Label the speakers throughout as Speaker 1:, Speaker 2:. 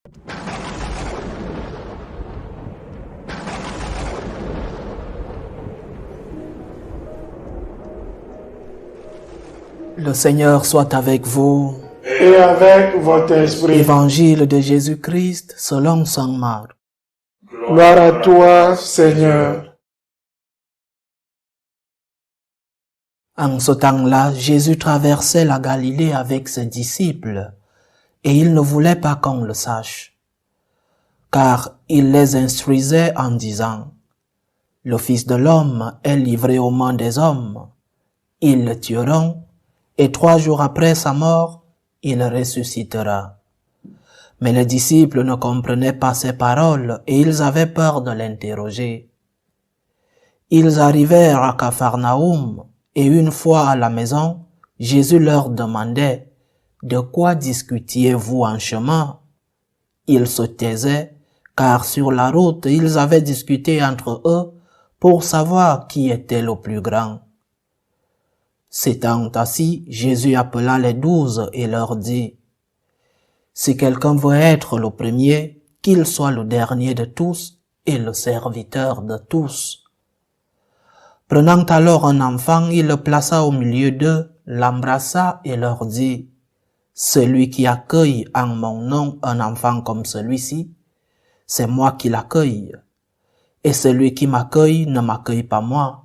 Speaker 1: Le Seigneur soit avec vous.
Speaker 2: Et avec votre esprit.
Speaker 1: Évangile de Jésus-Christ selon saint Marc.
Speaker 2: Gloire à toi, Seigneur.
Speaker 1: En ce temps-là, Jésus traversait la Galilée avec ses disciples, et il ne voulait pas qu'on le sache, car il les instruisait en disant: le Fils de l'homme est livré aux mains des hommes, ils le tueront, et 3 jours après sa mort, il ressuscitera. Mais les disciples ne comprenaient pas ces paroles et ils avaient peur de l'interroger. Ils arrivèrent à Capharnaüm et une fois à la maison, Jésus leur demandait: de quoi discutiez-vous en chemin? Ils se taisaient, car sur la route, ils avaient discuté entre eux pour savoir qui était le plus grand. S'étant assis, Jésus appela les 12 et leur dit: si quelqu'un veut être le premier, qu'il soit le dernier de tous et le serviteur de tous. Prenant alors un enfant, il le plaça au milieu d'eux, l'embrassa et leur dit: celui qui accueille en mon nom un enfant comme celui-ci, c'est moi qui l'accueille. Et celui qui m'accueille ne m'accueille pas moi,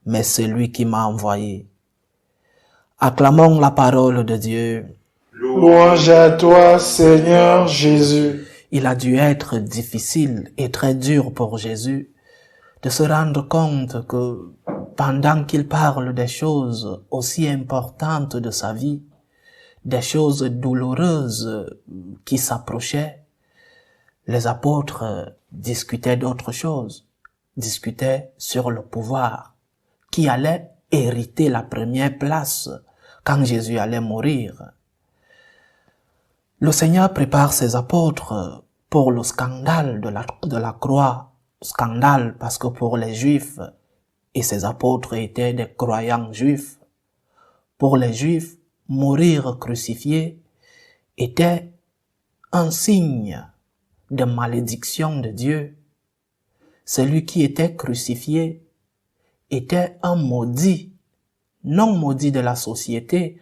Speaker 1: mais celui qui m'a envoyé. Acclamons la parole de Dieu.
Speaker 2: Louange à toi, Seigneur Jésus.
Speaker 1: Il a dû être difficile et très dur pour Jésus de se rendre compte que pendant qu'il parle des choses aussi importantes de sa vie, des choses douloureuses qui s'approchaient, les apôtres discutaient d'autres choses, discutaient sur le pouvoir, qui allait hériter la première place quand Jésus allait mourir. Le Seigneur prépare ses apôtres pour le scandale de la croix. Scandale parce que pour les Juifs, et ses apôtres étaient des croyants juifs, pour les Juifs, mourir crucifié était un signe de malédiction de Dieu. Celui qui était crucifié était un maudit, non maudit de la société,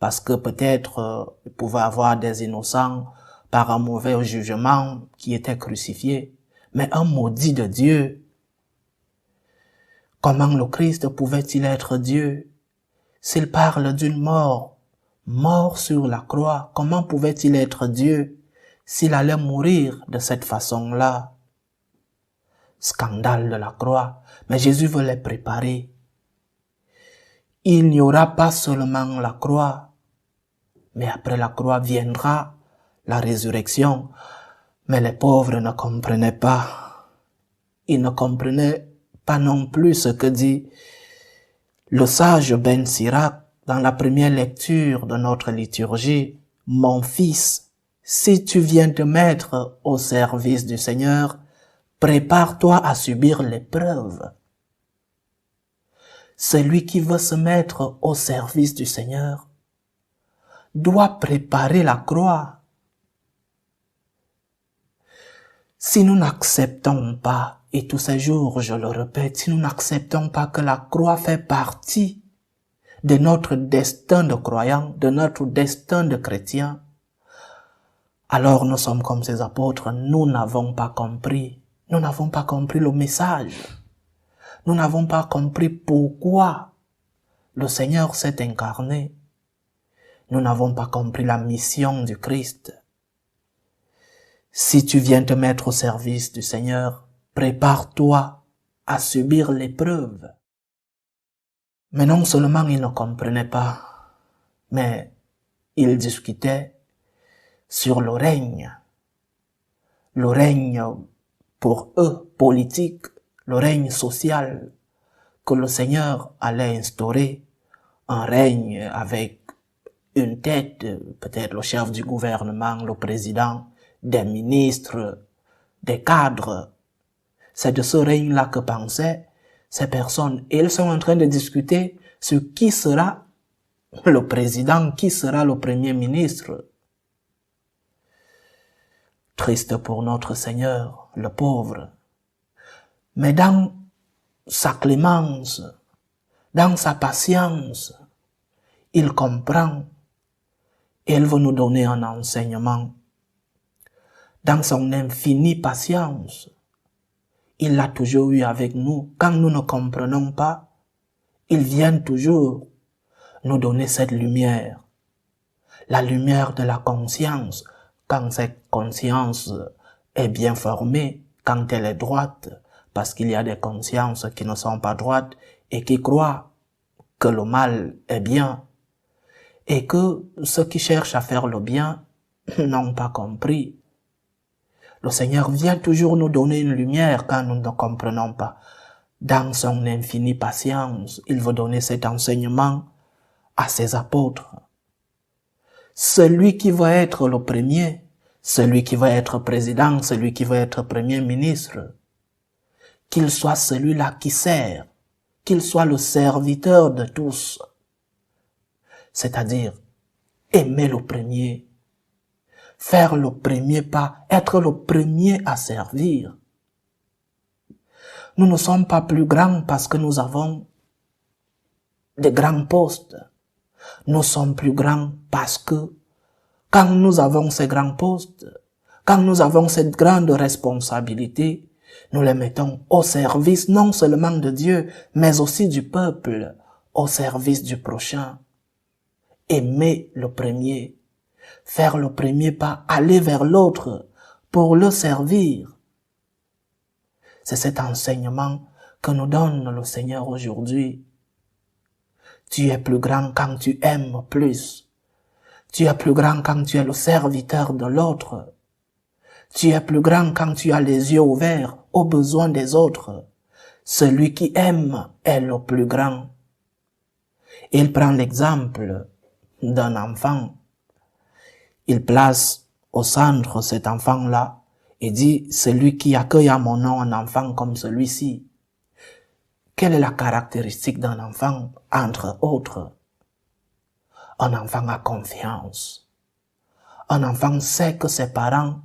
Speaker 1: parce que peut-être il pouvait avoir des innocents par un mauvais jugement qui étaient crucifiés, mais un maudit de Dieu. Comment le Christ pouvait-il être Dieu? S'il parle d'une mort, mort sur la croix, comment pouvait-il être Dieu s'il allait mourir de cette façon-là? Scandale de la croix, mais Jésus veut les préparer. Il n'y aura pas seulement la croix, mais après la croix viendra la résurrection. Mais les pauvres ne comprenaient pas. Ils ne comprenaient pas non plus ce que dit le sage Ben Sirac dans la première lecture de notre liturgie. Mon fils, si tu viens te mettre au service du Seigneur, prépare-toi à subir l'épreuve. Celui qui veut se mettre au service du Seigneur doit préparer la croix. Si nous n'acceptons pas, et tous ces jours je le répète, si nous n'acceptons pas que la croix fait partie de notre destin de croyant, de notre destin de chrétien, alors nous sommes comme ces apôtres, nous n'avons pas compris le message. Nous n'avons pas compris pourquoi le Seigneur s'est incarné. Nous n'avons pas compris la mission du Christ. Si tu viens te mettre au service du Seigneur, prépare-toi à subir l'épreuve. Mais non seulement ils ne comprenaient pas, mais ils discutaient sur le règne pour eux politique, le règne social que le Seigneur allait instaurer, un règne avec une tête, peut-être le chef du gouvernement, le président, des ministres, des cadres. C'est de ce règne-là que pensaient ces personnes. Et ils sont en train de discuter sur qui sera le président, qui sera le premier ministre. triste pour notre Seigneur, le pauvre. Mais dans sa clémence, dans sa patience, il comprend et il veut nous donner un enseignement. Dans son infinie patience, il l'a toujours eu avec nous. Quand nous ne comprenons pas, il vient toujours nous donner cette lumière. La lumière de la conscience, quand cette conscience est bien formée, quand elle est droite, parce qu'il y a des consciences qui ne sont pas droites et qui croient que le mal est bien et que ceux qui cherchent à faire le bien n'ont pas compris. Le Seigneur vient toujours nous donner une lumière quand nous ne comprenons pas. Dans son infinie patience, il veut donner cet enseignement à ses apôtres. Celui qui va être le premier, celui qui va être président, celui qui va être premier ministre, qu'il soit celui-là qui sert, qu'il soit le serviteur de tous. C'est-à-dire, aimer le premier, faire le premier pas, être le premier à servir. Nous ne sommes pas plus grands parce que nous avons des grands postes. Nous sommes plus grands parce que quand nous avons ces grands postes, quand nous avons cette grande responsabilité, nous les mettons au service non seulement de Dieu, mais aussi du peuple, au service du prochain. Aimer le premier, faire le premier pas, aller vers l'autre pour le servir. C'est cet enseignement que nous donne le Seigneur aujourd'hui. Tu es plus grand quand tu aimes plus. Tu es plus grand quand tu es le serviteur de l'autre. Tu es plus grand quand tu as les yeux ouverts aux besoins des autres. Celui qui aime est le plus grand. Il prend l'exemple d'un enfant. Il place au centre cet enfant-là et dit, celui qui accueille à mon nom un enfant comme celui-ci. Quelle est la caractéristique d'un enfant, entre autres? Un enfant a confiance. Un enfant sait que ses parents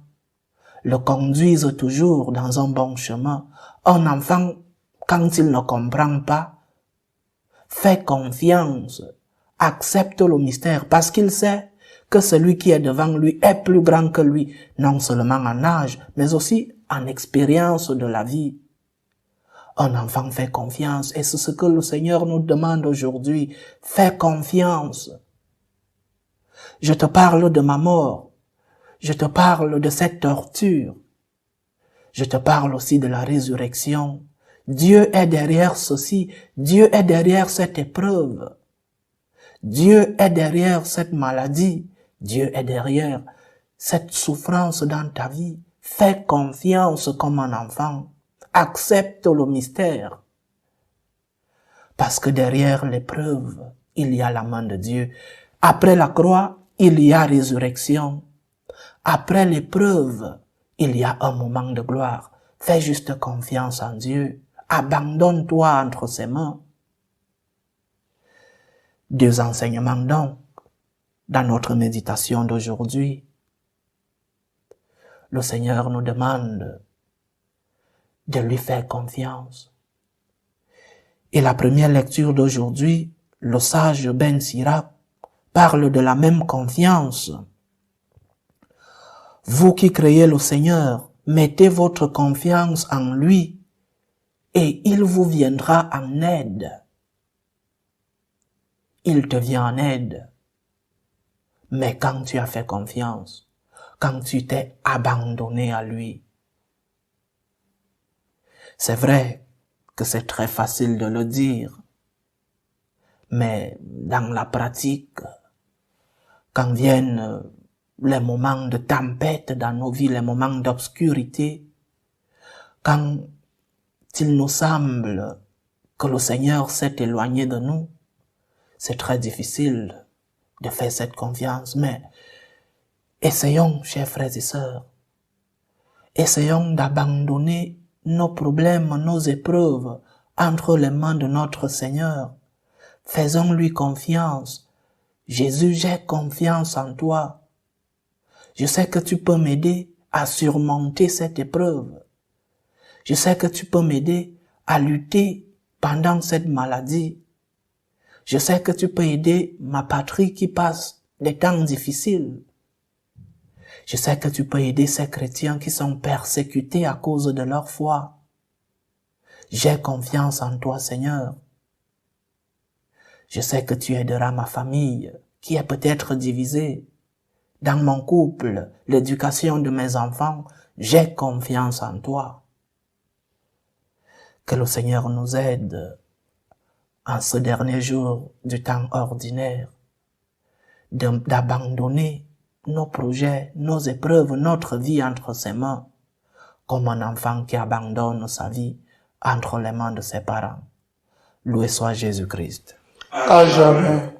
Speaker 1: le conduisent toujours dans un bon chemin. Un enfant, quand il ne comprend pas, fait confiance, accepte le mystère parce qu'il sait que celui qui est devant lui est plus grand que lui, non seulement en âge, mais aussi en expérience de la vie. Un enfant fait confiance et c'est ce que le Seigneur nous demande aujourd'hui. Fais confiance. Je te parle de ma mort. Je te parle de cette torture. Je te parle aussi de la résurrection. Dieu est derrière ceci. Dieu est derrière cette épreuve. Dieu est derrière cette maladie. Dieu est derrière cette souffrance dans ta vie. Fais confiance comme un enfant. Accepte le mystère. Parce que derrière l'épreuve, il y a la main de Dieu. Après la croix, il y a résurrection. Après l'épreuve, il y a un moment de gloire. Fais juste confiance en Dieu. Abandonne-toi entre ses mains. Deux enseignements donc, dans notre méditation d'aujourd'hui. Le Seigneur nous demande de lui faire confiance. Et la première lecture d'aujourd'hui, le sage Ben Sira parle de la même confiance. Vous qui créez le Seigneur, mettez votre confiance en lui et il vous viendra en aide. Il te vient en aide. Mais quand tu as fait confiance, quand tu t'es abandonné à lui, c'est vrai que c'est très facile de le dire, mais dans la pratique, quand viennent les moments de tempête dans nos vies, les moments d'obscurité, quand il nous semble que le Seigneur s'est éloigné de nous, c'est très difficile de faire cette confiance, mais essayons, chers frères et sœurs, essayons d'abandonner nos problèmes, nos épreuves entre les mains de notre Seigneur. Faisons-lui confiance. Jésus, j'ai confiance en toi. Je sais que tu peux m'aider à surmonter cette épreuve. Je sais que tu peux m'aider à lutter pendant cette maladie. Je sais que tu peux aider ma patrie qui passe des temps difficiles. Je sais que tu peux aider ces chrétiens qui sont persécutés à cause de leur foi. J'ai confiance en toi, Seigneur. Je sais que tu aideras ma famille qui est peut-être divisée. Dans mon couple, l'éducation de mes enfants, j'ai confiance en toi. Que le Seigneur nous aide en ce dernier jour du temps ordinaire d'abandonner nos projets, nos épreuves, notre vie entre ses mains, comme un enfant qui abandonne sa vie entre les mains de ses parents. Loué soit Jésus-Christ.
Speaker 2: À jamais.